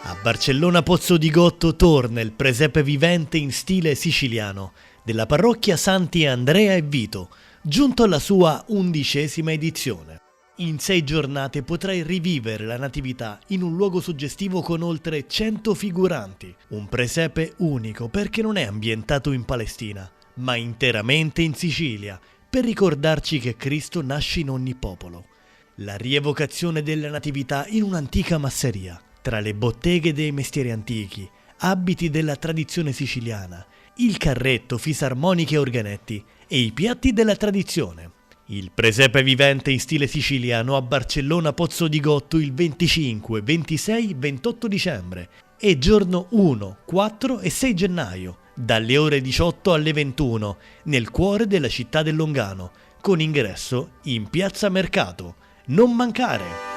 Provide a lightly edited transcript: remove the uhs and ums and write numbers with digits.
A Barcellona Pozzo di Gotto torna il presepe vivente in stile siciliano della parrocchia Santi Andrea e Vito, giunto alla sua 11ª edizione. In 6 giornate potrai rivivere la natività in un luogo suggestivo con oltre 100 figuranti, un presepe unico perché non è ambientato in Palestina, ma interamente in Sicilia, per ricordarci che Cristo nasce in ogni popolo. La rievocazione della natività in un'antica masseria, tra le botteghe dei mestieri antichi, abiti della tradizione siciliana, il carretto, fisarmoniche e organetti e i piatti della tradizione. Il presepe vivente in stile siciliano a Barcellona Pozzo di Gotto il 25, 26, 28 dicembre e giorno 1, 4 e 6 gennaio, dalle ore 18 alle 21, nel cuore della città del Longano, con ingresso in Piazza Mercato. Non mancare!